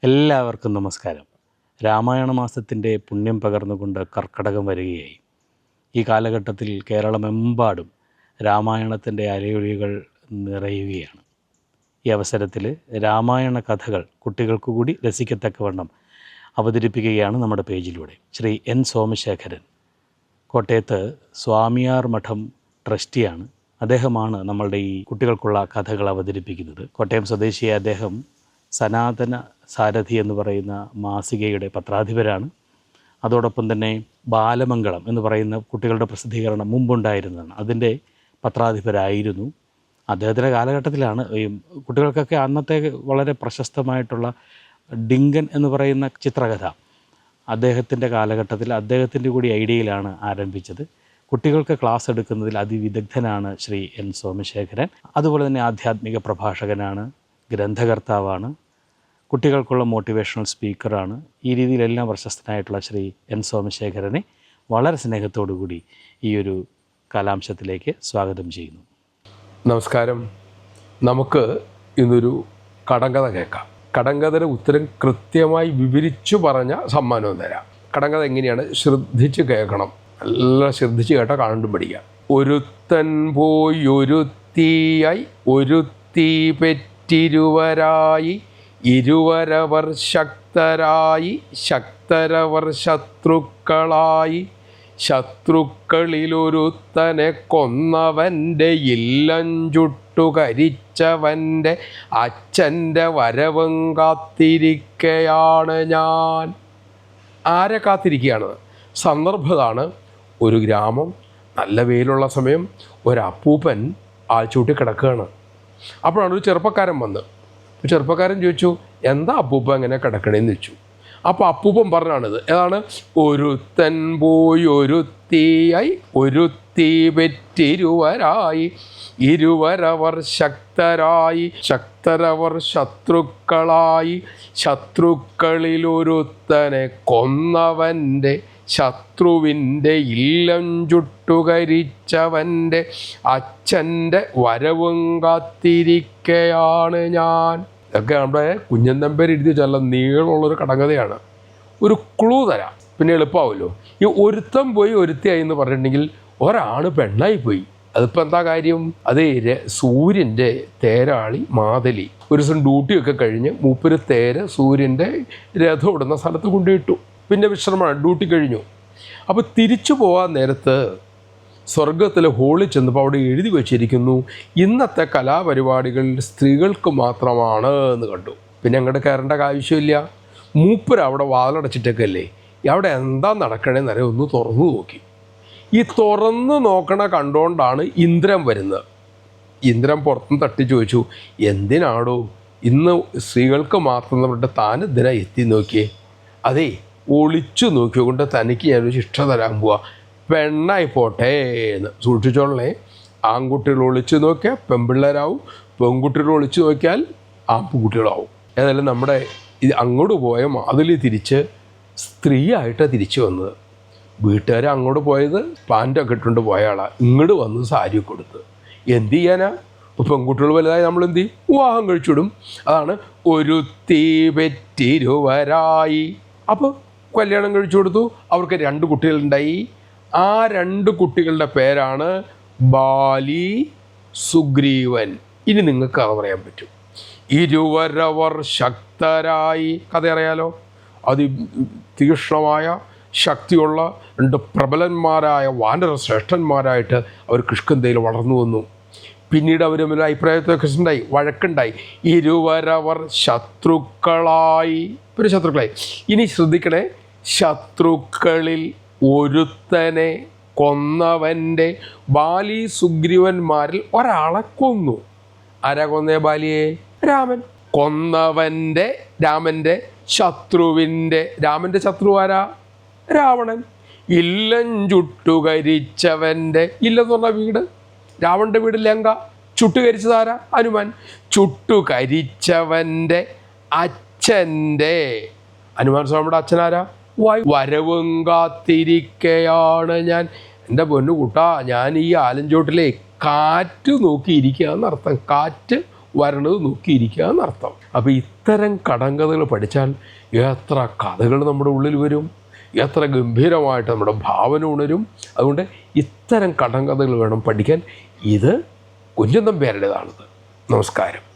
എല്ലാവർക്കും നമസ്കാരം. രാമായണ മാസത്തിൻ്റെ പുണ്യം പകർന്നുകൊണ്ട് കർക്കടകം വരികയായി. ഈ കാലഘട്ടത്തിൽ കേരളമെമ്പാടും രാമായണത്തിൻ്റെ അലയൊലികൾ നിറയുകയാണ്. ഈ അവസരത്തിൽ രാമായണ കഥകൾ കുട്ടികൾക്ക് കൂടി രസിക്കത്തക്കവണ്ണം അവതരിപ്പിക്കുകയാണ് നമ്മുടെ പേജിലൂടെ ശ്രീ എൻ സോമശേഖരൻ. കോട്ടയത്ത് സ്വാമിയാർ മഠം ട്രസ്റ്റിയാണ്. അദ്ദേഹമാണ് നമ്മളുടെ ഈ കുട്ടികൾക്കുള്ള കഥകൾ അവതരിപ്പിക്കുന്നത്. കോട്ടയം സ്വദേശിയായ അദ്ദേഹം സനാതന സാരഥി എന്ന് പറയുന്ന മാസികയുടെ പത്രാധിപരാണ്. അതോടൊപ്പം തന്നെ ബാലമംഗളം എന്ന് പറയുന്ന കുട്ടികളുടെ പ്രസിദ്ധീകരണം മുമ്പുണ്ടായിരുന്നതാണ്, അതിൻ്റെ പത്രാധിപരായിരുന്നു. അദ്ദേഹത്തിൻ്റെ കാലഘട്ടത്തിലാണ് ഈ കുട്ടികൾക്കൊക്കെ അന്നത്തെ വളരെ പ്രശസ്തമായിട്ടുള്ള ഡിങ്കൻ എന്ന് പറയുന്ന ചിത്രകഥ അദ്ദേഹത്തിൻ്റെ കാലഘട്ടത്തിൽ അദ്ദേഹത്തിൻ്റെ കൂടി ഐഡിയയിലാണ് ആരംഭിച്ചത്. കുട്ടികൾക്ക് ക്ലാസ് എടുക്കുന്നതിൽ അതിവിദഗ്ധനാണ് ശ്രീ എൻ സോമശേഖരൻ. അതുപോലെ തന്നെ ആധ്യാത്മിക പ്രഭാഷകനാണ്, ഗ്രന്ഥകർത്താവാണ്, കുട്ടികൾക്കുള്ള മോട്ടിവേഷണൽ സ്പീക്കറാണ്. ഈ രീതിയിലെല്ലാം പ്രശസ്തനായിട്ടുള്ള ശ്രീ എൻ സോമശേഖരനെ വളരെ സ്നേഹത്തോടു കൂടി ഈ ഒരു കലാംശത്തിലേക്ക് സ്വാഗതം ചെയ്യുന്നു. നമസ്കാരം. നമുക്ക് ഇന്നൊരു കടങ്കഥ കേൾക്കാം. കടങ്കഥയുടെ ഉത്തരം കൃത്യമായി വിവരിച്ചു പറഞ്ഞ സമ്മാനവും തരാം. കടങ്കഥ എങ്ങനെയാണ് ശ്രദ്ധിച്ച് കേൾക്കണം. നല്ല ശ്രദ്ധിച്ച് കേട്ടാൽ കാണണ്ടും പഠിക്കാം. ഒരുത്തൻ പോയി ഒരുത്തിയായി, ഒരുത്തി പെറ്റിരുവരായി, ഇരുവരവർ ശക്തരായി, ശക്തരവർ ശത്രുക്കളായി, ശത്രുക്കളിലൊരുത്തനെ കൊന്നവൻ്റെ ഇല്ലം ചുട്ടുകരിച്ചവൻ്റെ അച്ഛൻ്റെ വരവും കാത്തിരിക്കയാണ് ഞാൻ. ആരെ കാത്തിരിക്കുകയാണ്? സന്ദർഭതാണ്. ഒരു ഗ്രാമം, നല്ല വെയിലുള്ള സമയം, ഒരപ്പൂപ്പൻ ആൾച്ചൂട്ടി കിടക്കുകയാണ്. അപ്പോഴാണ് ഒരു ചെറുപ്പക്കാരൻ വന്ന്. ചെറുപ്പക്കാരൻ ചോദിച്ചു, എന്താ അപ്പൂപ്പ എങ്ങനെ കിടക്കണേന്ന് ചോദിച്ചു. അപ്പോൾ അപ്പൂപ്പൻ പറഞ്ഞാണിത്. ഏതാണ്? ഒരുത്തൻ പോയി ഒരുത്തിയായി, ഒരുത്തി പെറ്റിരുവരായി, ഇരുവരവർ ശക്തരായി, ശക്തരവർ ശത്രുക്കളായി, ശത്രുക്കളിലൊരുത്തനെ കൊന്നവൻ്റെ ശത്രുവിൻ്റെ ഇല്ലം ചുട്ടുകരിച്ചവൻ്റെ അച്ഛൻ്റെ വരവും കാത്തിരിക്കയാണ് ഞാൻ. ഇതൊക്കെ നമ്മുടെ കുഞ്ഞൻ നമ്പർ എഴുതി വെച്ചാൽ നീളമുള്ളൊരു കടങ്കഥയാണ്. ഒരു ക്ലൂ തരാം, പിന്നെ എളുപ്പമാവുമല്ലോ. ഈ ഒരുത്തൻ പോയി ഒരുത്തിയായി എന്ന് പറഞ്ഞിട്ടുണ്ടെങ്കിൽ ഒരാണ് പെണ്ണായി പോയി. അതിപ്പോൾ എന്താ കാര്യം? അതേ സൂര്യൻ്റെ തേരാളി മാതലി ഒരു ദിവസം ഡ്യൂട്ടിയൊക്കെ കഴിഞ്ഞ് മൂപ്പര് തേര് സൂര്യൻ്റെ രഥം ഇടുന്ന സ്ഥലത്ത് കൊണ്ടുപോയിട്ടു. പിന്നെ വിശ്രമമാണ്, ഡ്യൂട്ടി കഴിഞ്ഞു. അപ്പോൾ തിരിച്ചു പോകാൻ നേരത്ത് സ്വർഗത്തിലെ ഹോളിൽ ചെന്നപ്പോൾ അവിടെ എഴുതി വച്ചിരിക്കുന്നു, ഇന്നത്തെ കലാപരിപാടികൾ സ്ത്രീകൾക്ക് മാത്രമാണ് എന്ന് കണ്ടു. പിന്നെ അങ്ങോട്ട് കയറേണ്ട ആവശ്യമില്ല. മൂപ്പര് അവിടെ വാതിലടച്ചിട്ടൊക്കെ അല്ലേ, അവിടെ എന്താ നടക്കണേന്ന് അറിയാം. ഒന്ന് തുറന്നു നോക്കി. ഈ തുറന്ന് നോക്കണ കണ്ടുകൊണ്ടാണ് ഇന്ദ്രൻ വരുന്നത്. ഇന്ദ്രൻ പുറത്തുനിന്ന് തട്ടി ചോദിച്ചു, എന്തിനാടോ ഇന്ന് സ്ത്രീകൾക്ക് മാത്രം പറഞ്ഞിട്ട് താൻ എന്തിനാ എത്തി നോക്കിയേ? അതേ, ഒളിച്ചു നോക്കിയോണ്ട് തനിക്ക് ഞാനൊരു ശിക്ഷ തരാൻ പോവാ, പെണ്ണായി പോട്ടെ എന്ന്. സൂക്ഷിച്ചോളേ, ആൺകുട്ടികൾ ഒളിച്ചു നോക്കിയാൽ പെൺപിള്ളേരാവും, പെൺകുട്ടികൾ ഒളിച്ചു നോക്കിയാൽ ആൺകുട്ടികളാവും. ഏതായാലും നമ്മുടെ ഇത് അങ്ങോട്ട് പോയ മാതിൽ തിരിച്ച് സ്ത്രീയായിട്ടാണ് തിരിച്ചു വന്നത്. വീട്ടുകാർ അങ്ങോട്ട് പോയത് പാൻറ്റൊക്കെ ഇട്ടുകൊണ്ട് പോയ ആളാണ്, ഇങ്ങോട്ട് വന്ന് സാരി കൊടുത്ത്. എന്ത് ചെയ്യാനാ? ഇപ്പോൾ പെൺകുട്ടികൾ വലുതായി നമ്മൾ എന്ത് ചെയ്യും? വിവാഹം കഴിച്ചിടും. അതാണ് ഒരുത്തി പെറ്റിരുവരായി. അപ്പോൾ കല്യാണം കഴിച്ചു കൊടുത്തു. അവർക്ക് 2 കുട്ടികളുണ്ടായി. ആ 2 കുട്ടികളുടെ പേരാണ് ബാലി, സുഗ്രീവൻ. ഇനി നിങ്ങൾക്ക് കഥ പറയാൻ പറ്റും. ഇരുവരവർ ശക്തരായി, കഥ അറിയാലോ. തീക്ഷ്ണമായ ശക്തിയുള്ള 2 പ്രബലന്മാരായ വാനര ശ്രേഷ്ഠന്മാരായിട്ട് അവർ കിഷ്കിന്ധയിൽ വളർന്നു വന്നു. പിന്നീട് അവർ തമ്മിൽ അഭിപ്രായത്തൊക്കെ ഉണ്ടായി, വഴക്കുണ്ടായി. ഇരുവരവർ ശത്രുക്കളായി, പിന്നെ ശത്രുക്കളായി. ഇനി ശ്രദ്ധിക്കണേ, ശത്രുക്കളിൽ ഒരുത്തനെ കൊന്നവൻ്റെ ബാലി സുഗ്രീവന്മാരിൽ ഒരാളെ കൊന്നു. ആരാ കൊന്നേ? ബാലിയെ? രാമൻ. കൊന്നവൻ്റെ രാമൻ്റെ ശത്രുവിൻ്റെ, രാമൻ്റെ ശത്രു ആരാ? രാവണൻ. ഇല്ലം ചുട്ടുകരിച്ചവൻ്റെ, ഇല്ലെന്ന് പറഞ്ഞ വീട്, രാവണൻ്റെ വീട് ലങ്ക. ചുട്ടുകരിച്ചതാരാ? ഹനുമാൻ. ചുട്ടുകരിച്ചവൻ്റെ അച്ഛൻ്റെ, ഹനുമാൻ സ്വാമിയുടെ അച്ഛനാരാ? വരവും കാത്തിരിക്കയാണ് ഞാൻ. എൻ്റെ പൊന്നു കൂട്ടാ, ഞാൻ ഈ ആലഞ്ചോട്ടിലെ കാറ്റ് നോക്കിയിരിക്കുക എന്നർത്ഥം. കാറ്റ് വരണത് നോക്കിയിരിക്കുക എന്നർത്ഥം. അപ്പോൾ ഇത്തരം കടങ്കഥകൾ പഠിച്ചാൽ എത്ര കഥകൾ നമ്മുടെ ഉള്ളിൽ വരും, എത്ര ഗംഭീരമായിട്ട് നമ്മുടെ ഭാവന ഉണരും. അതുകൊണ്ട് ഇത്തരം കടങ്കഥകൾ വേണം പഠിക്കാൻ. ഇത് കുഞ്ചൻ നമ്പ്യാരുടേതാണിത്. നമസ്കാരം.